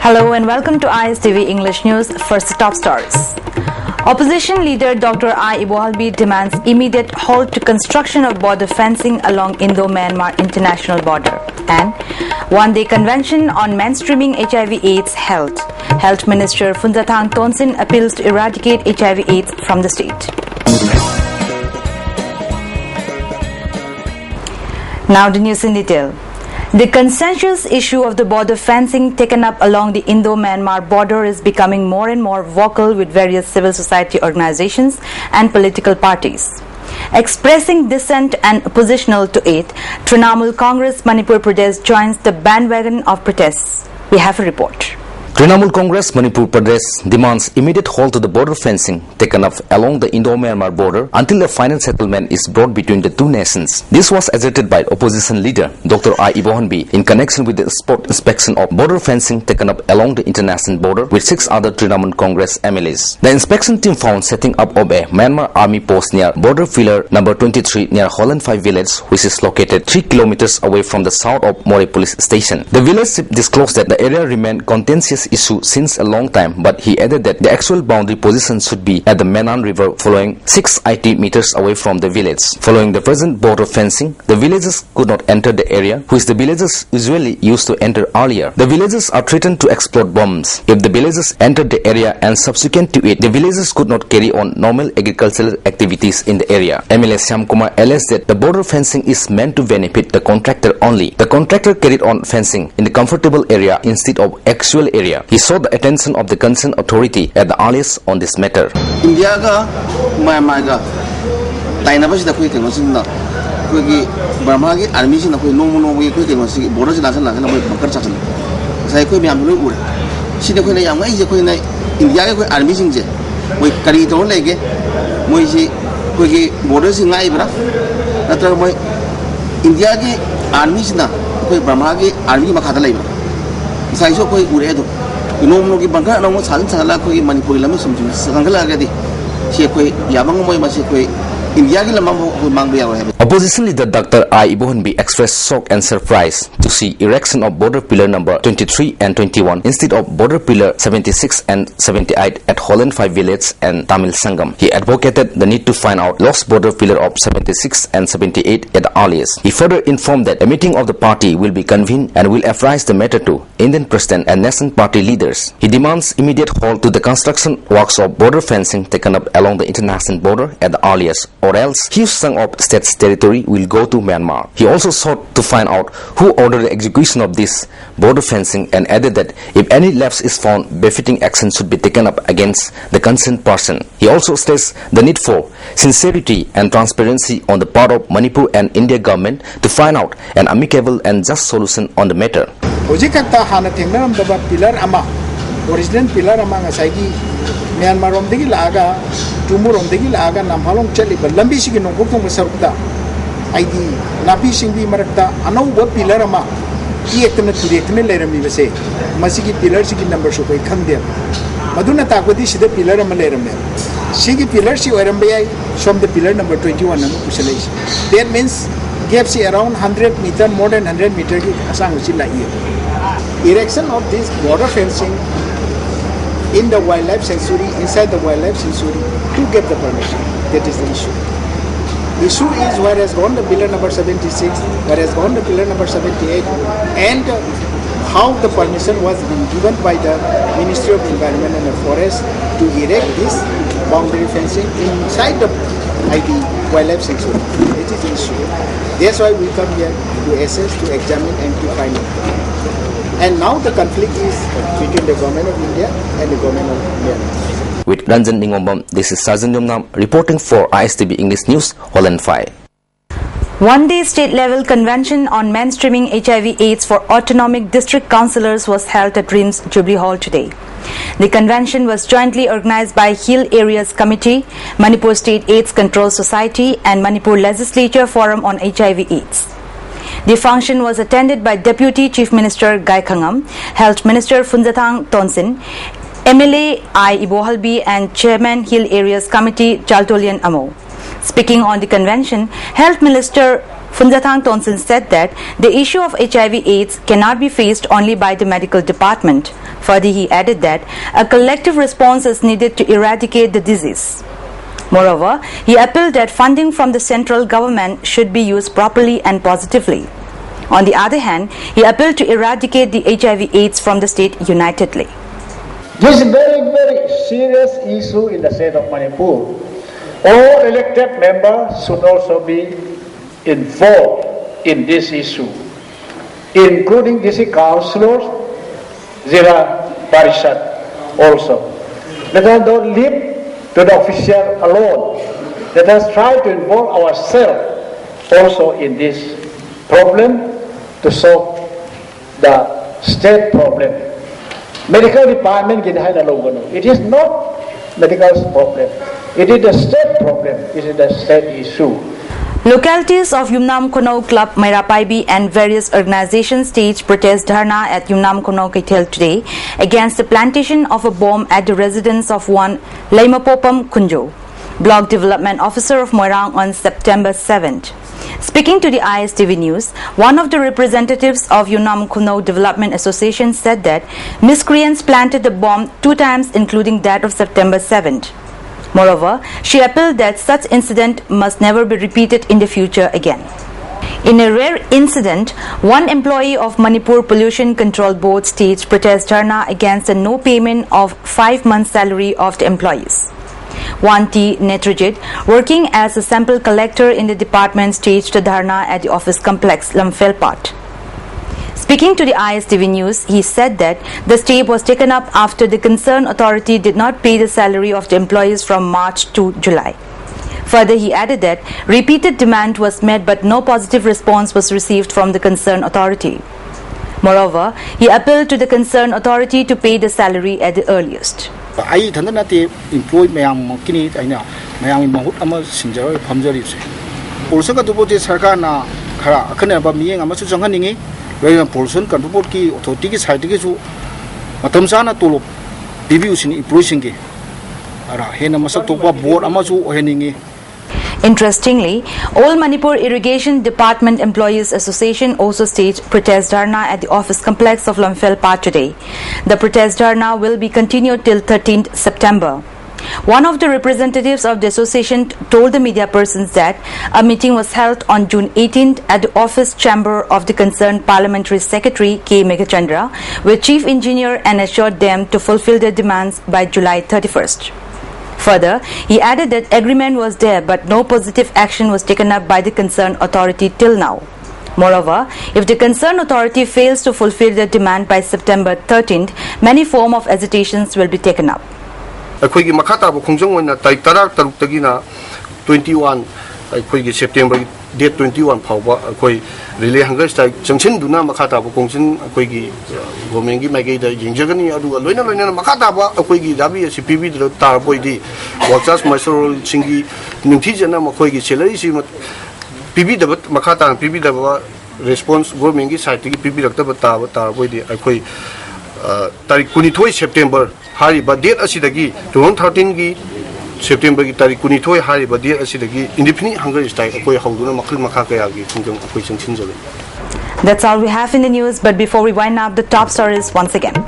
Hello and welcome to ISTV English News. First, the top stories. Opposition leader Dr. I. Ibohalbi demands immediate halt to construction of border fencing along Indo-Myanmar international border. And one-day convention on mainstreaming HIV/AIDS held. Health Minister Phunzathang Thonsin appeals to eradicate HIV/AIDS from the state. Now the news in detail. The consensus issue of the border fencing taken up along the Indo-Myanmar border is becoming more and more vocal, with various civil society organizations and political parties expressing dissent and oppositional to it. Trinamool Congress Manipur Pradesh joins the bandwagon of protests. We have a report. Trinamool Congress Manipur Pradesh demands immediate halt to the border fencing taken up along the Indo-Myanmar border until a final settlement is brought between the two nations. This was asserted by opposition leader Dr. I. Ibohalbi in connection with the spot inspection of border fencing taken up along the international border with 6 other Trinamool Congress MLAs. The inspection team found setting up of a Myanmar army post near border filler number 23 near Holland 5 village, which is located 3 kilometers away from the south of More police station. The village disclosed that the area remained contentious issue since a long time, but he added that the actual boundary position should be at the Menan River, following 680 meters away from the village. Following the present border fencing, the villagers could not enter the area, which the villagers usually used to enter earlier. The villagers are threatened to explode bombs if the villagers entered the area, and subsequent to it, the villagers could not carry on normal agricultural activities in the area. MLA Syam Kumar alleged that the border fencing is meant to benefit the contractor only. The contractor carried on fencing in the comfortable area instead of actual area. He sought the attention of the concerned authority at the earliest on this matter. India ga Myanmar ga tainaba sida koi keno sinna koi gi Burma gi army sinna koi nomo gi koi keno si border sida sana kana koi bakar chakan sai koi myam lo ur sida koi na yang ai je koi na India ga koi army sing je koi kari to lege moi si koi gi border sing ngai bra natra moi India gi army sinna koi Burma gi army ma khada lai bra sai so koi ure do Nomo ki bangka nomo saling salah koi Manipur lama sumjung sangkala agadi si koi yabang moi masih koi India ki lama koi mang biar orang. Opposition leader Dr. I. Ibohalbi expressed shock and surprise to see erection of border pillar number 23 and 21 instead of border pillar 76 and 78 at Holland 5 village and Tamil Sangam. He advocated the need to find out lost border pillar of 76 and 78 at the earliest. He further informed that a meeting of the party will be convened and will advise the matter to Indian President and National Party leaders. He demands immediate halt to the construction works of border fencing taken up along the international border at the earliest, or else huge chunk of state's territory will go to Myanmar. He also sought to find out who ordered the execution of this border fencing and added that if any lapse is found, befitting action should be taken up against the concerned person. He also states the need for sincerity and transparency on the part of Manipur and India government to find out an amicable and just solution on the matter. Original pillar among a saigi Myanmar on the Laga, Tumur on the Laga, Namhalong Cheli, but Lambi no book from Sarta. ID Napi Singdi Marata, Ano what pillar ama, Kietana to the Ekmel, we say, Masiki pillar siki number should come there. Maduna Takwadi, the pillar Malaram. Sigi pillar, she Arambay from the pillar number 21 and Pusalation. That means gaps around 100 meter, more than 100 meter, Asangusilla here. Erection of this border fencing in the wildlife sanctuary, inside the wildlife sanctuary, to get the permission. That is the issue. The issue is where has gone the pillar number 76, where has gone the pillar number 78, and how the permission was being given by the Ministry of Environment and Forest to erect this boundary fencing inside the ID wildlife sanctuary. It is the issue. That's why we come here to assess, to examine, and to find out. And now the conflict is between the government of India and the government of Myanmar. With Ranjan Ningombam, this is Sarjan Yomnam reporting for ISTV English News, Holland 5. One-day state-level convention on mainstreaming HIV/AIDS for autonomic district councillors was held at RIMS Jubilee Hall today. The convention was jointly organized by Hill Areas Committee, Manipur State AIDS Control Society and Manipur Legislature Forum on HIV/AIDS. The function was attended by Deputy Chief Minister Gai Khangam, Health Minister Phunzathang Thonsin, MLA I. Ibohalbi and Chairman Hill Areas Committee Jaltolian Amo. Speaking on the convention, Health Minister Phunzathang Thonsin said that the issue of HIV/AIDS cannot be faced only by the medical department. Further, he added that a collective response is needed to eradicate the disease. Moreover, he appealed that funding from the central government should be used properly and positively. On the other hand, he appealed to eradicate the HIV/AIDS from the state unitedly. This is a very serious issue in the state of Manipur. All elected members should also be involved in this issue, including district councillors, Zilla Parishad also. Let us not leave to the official alone. Let us try to involve ourselves also in this problem to solve the state problem. Medical department can have a logo. It is not medical problem. It is the state problem. It is the state issue. Localities of Yumnam Kuno Club, Mairapaibi and various organizations staged protest dharna at Yumnam Kuno Kaitel today against the plantation of a bomb at the residence of one Laimapopam Kunjo, Block Development Officer of Moirang on September 7th. Speaking to the ISTV News, one of the representatives of Yumnam Kuno Development Association said that miscreants planted the bomb 2 times, including that of September 7th. Moreover, she appealed that such incident must never be repeated in the future again. In a rare incident, one employee of Manipur Pollution Control Board staged protest dharna against the no payment of 5 months' salary of the employees. One T. Netrajit, working as a sample collector in the department, staged a dharna at the office complex, Lamfelpat. Speaking to the ISTV News, he said that the stay was taken up after the concerned authority did not pay the salary of the employees from March to July. Further, he added that repeated demand was met but no positive response was received from the concerned authority. Moreover, he appealed to the concerned authority to pay the salary at the earliest. I thanati employed mayam kini aina mayam mahut ama sinjaro phamjari se pollution ka dubote sarkar na khara akhne ba miyeng ama chu janghaningi rena pollution ka dubot ki authority ki side ki chu matam sana tolo bibi usini employing ki ara hena masak to ba board ama chu oheningi. Interestingly, All Manipur Irrigation Department Employees Association also staged protest dharna at the office complex of Lamfelpat today. The protest dharna will be continued till 13th September. One of the representatives of the association told the media persons that a meeting was held on June 18th at the office chamber of the concerned Parliamentary Secretary K. Megachandra with Chief Engineer and assured them to fulfill their demands by July 31st. Further, he added that agreement was there but no positive action was taken up by the concerned authority till now. Moreover, if the concerned authority fails to fulfill their demand by September 13th, many form of agitations will be taken up. Akhoi makata bo khongjong oina tai tarak taruk tagina 21 akhoi gi September date 21 phawba akhoi relay hunger strike jangchin duna makata bo khongjin akhoi gi government gi magai da jingjagani adu loina makata ba akhoi gi dabi CPB da tar boidi workers master singi ningthi jana makhoi gi salary si PB da makata PB da response government gi side gi PB rakta ba tar boidi akhoi tarik 22 September hari ba date asidagi 2013 gi September ki tarik 22 hari ba date asidagi independent hunger strike akoi hauduna makhil makha kaya gi khungjang akoi changchin jabe. That's all we have in the news, but before we wind up the top stories once again.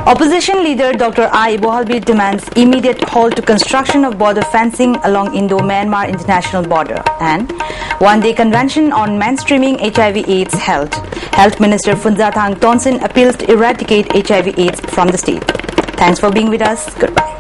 Opposition leader Dr. I. Bohalbir demands immediate halt to construction of border fencing along Indo-Myanmar international border, and one-day convention on mainstreaming HIV/AIDS held. Health Minister Phunzathang Tonsin appeals to eradicate HIV/AIDS from the state. Thanks for being with us. Goodbye.